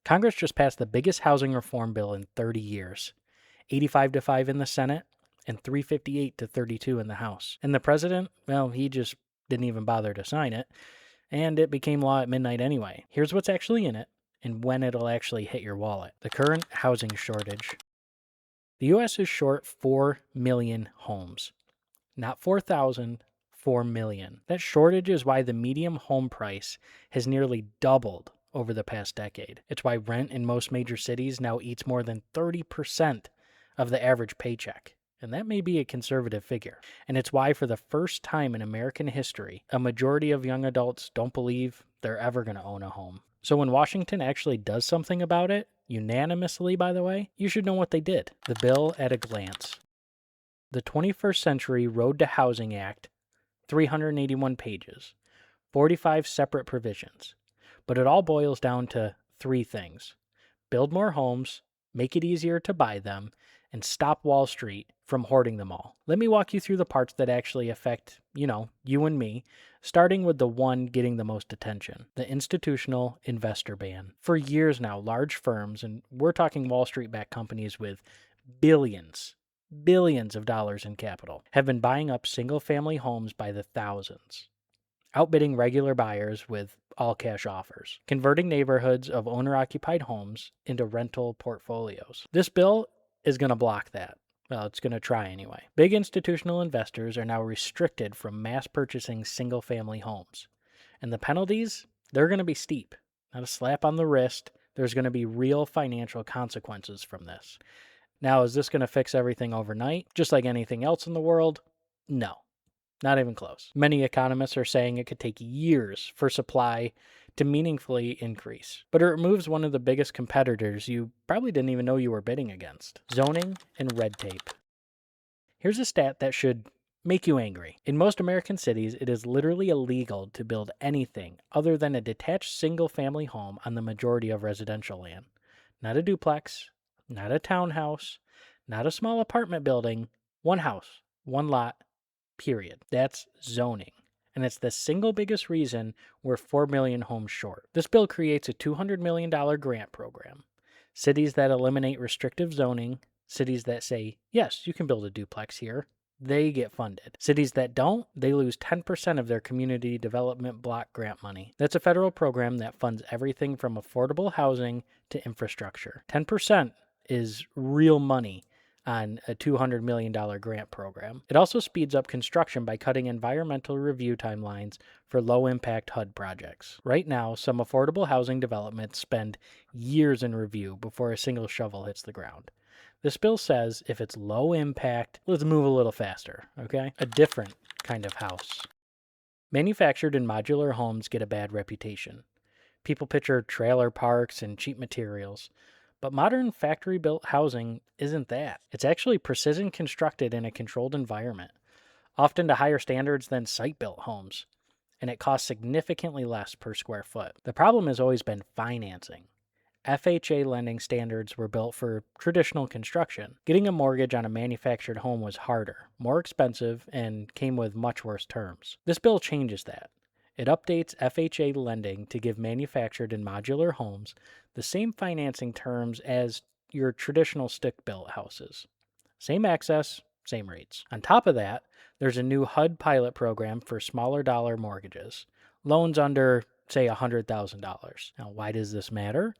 Congress just passed the biggest housing reform bill in 30 years, 85-5 in the Senate and 358-32 in the House. And the president, well, he just didn't even bother to sign it, and it became law at midnight anyway. Here's what's actually in it and when it'll actually hit your wallet. The current housing shortage. The U.S. is short 4 million homes. Not 4,000, 4 million. That shortage is why the median home price has nearly doubled over the past decade. It's why rent in most major cities now eats more than 30% of the average paycheck. And that may be a conservative figure. And it's why, for the first time in American history, a majority of young adults don't believe they're ever going to own a home. So when Washington actually does something about it, unanimously, by the way, you should know what they did. The bill at a glance. The 21st Century Road to Housing Act, 381 pages, 45 separate provisions. But it all boils down to three things: build more homes, make it easier to buy them, and stop Wall Street from hoarding them all. Let me walk you through the parts that actually affect, you and me, starting with the one getting the most attention, the institutional investor ban. For years now, large firms, and we're talking Wall Street-backed companies with billions of dollars in capital, have been buying up single-family homes by the thousands, outbidding regular buyers with all-cash offers, converting neighborhoods of owner-occupied homes into rental portfolios. This bill is going to block that. Well, it's going to try anyway. Big institutional investors are now restricted from mass purchasing single-family homes. And the penalties, they're going to be steep. Not a slap on the wrist. There's going to be real financial consequences from this. Now, is this going to fix everything overnight, just like anything else in the world? No, not even close. Many economists are saying it could take years for supply to meaningfully increase. But it removes one of the biggest competitors you probably didn't even know you were bidding against: zoning and red tape. Here's a stat that should make you angry. In most American cities, it is literally illegal to build anything other than a detached single-family home on the majority of residential land. Not a duplex, not a townhouse, not a small apartment building, one house, one lot, period. That's zoning. And it's the single biggest reason we're 4 million homes short. This bill creates a $200 million grant program. Cities that eliminate restrictive zoning, cities that say, yes, you can build a duplex here, they get funded. Cities that don't, they lose 10% of their community development block grant money. That's a federal program that funds everything from affordable housing to infrastructure. 10% is real money on a $200 million grant program. It also speeds up construction by cutting environmental review timelines for low-impact HUD projects. Right now, some affordable housing developments spend years in review before a single shovel hits the ground. This bill says if it's low impact, let's move a little faster, okay? A different kind of house. Manufactured and modular homes get a bad reputation. People picture trailer parks and cheap materials. But modern factory-built housing isn't that. It's actually precision constructed in a controlled environment, often to higher standards than site-built homes, and it costs significantly less per square foot. The problem has always been financing. FHA lending standards were built for traditional construction. Getting a mortgage on a manufactured home was harder, more expensive, and came with much worse terms. This bill changes that. It updates FHA lending to give manufactured and modular homes the same financing terms as your traditional stick-built houses. Same access, same rates. On top of that, there's a new HUD pilot program for smaller dollar mortgages, loans under, say, $100,000. Now, why does this matter?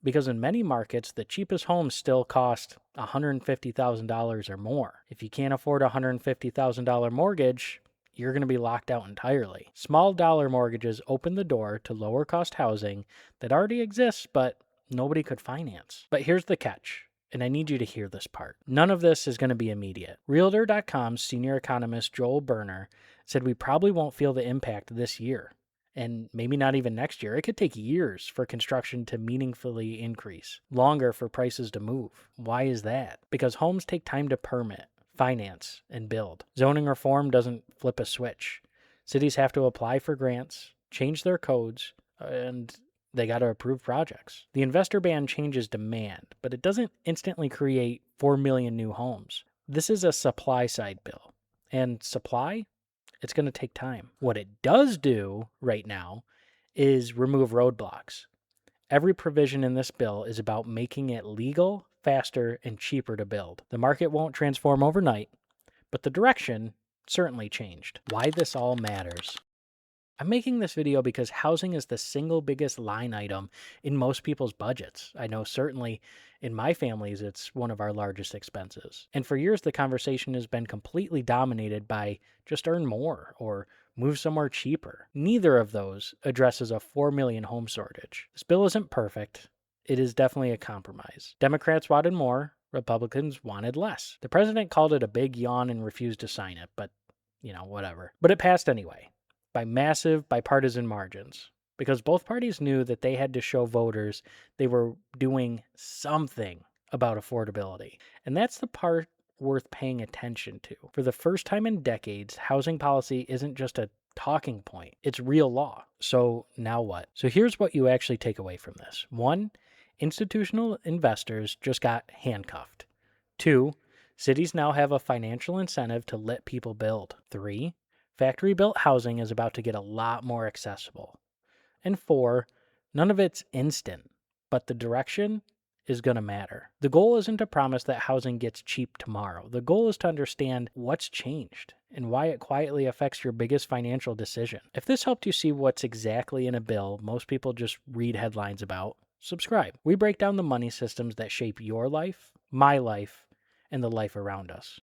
Because in many markets, the cheapest homes still cost $150,000 or more. If you can't afford a $150,000 mortgage, you're going to be locked out entirely. Small dollar mortgages open the door to lower cost housing that already exists, but nobody could finance. But here's the catch, and I need you to hear this part. None of this is going to be immediate. Realtor.com's senior economist Joel Berner said we probably won't feel the impact this year, and maybe not even next year. It could take years for construction to meaningfully increase, longer for prices to move. Why is that? Because homes take time to permit, finance, and build. Zoning reform doesn't flip a switch. Cities have to apply for grants, change their codes, and they got to approve projects. The investor ban changes demand, but it doesn't instantly create 4 million new homes. This is a supply side bill. And supply, it's going to take time. What it does do right now is remove roadblocks. Every provision in this bill is about making it legal, faster, and cheaper to build. The market won't transform overnight, but the direction certainly changed. Why this all matters. I'm making this video because housing is the single biggest line item in most people's budgets. I know certainly in my family's, it's one of our largest expenses. And for years, the conversation has been completely dominated by just earn more or move somewhere cheaper. Neither of those addresses a 4 million home shortage. This bill isn't perfect. It is definitely a compromise. Democrats wanted more, Republicans wanted less. The president called it a big yawn and refused to sign it, but whatever. But it passed anyway, by massive bipartisan margins, because both parties knew that they had to show voters they were doing something about affordability. And that's the part worth paying attention to. For the first time in decades, housing policy isn't just a talking point, it's real law. So now what? So here's what you actually take away from this. 1, institutional investors just got handcuffed. 2, cities now have a financial incentive to let people build. 3, factory-built housing is about to get a lot more accessible. And 4, none of it's instant, but the direction is going to matter. The goal isn't to promise that housing gets cheap tomorrow. The goal is to understand what's changed and why it quietly affects your biggest financial decision. If this helped you see what's exactly in a bill most people just read headlines about, subscribe. We break down the money systems that shape your life, my life, and the life around us.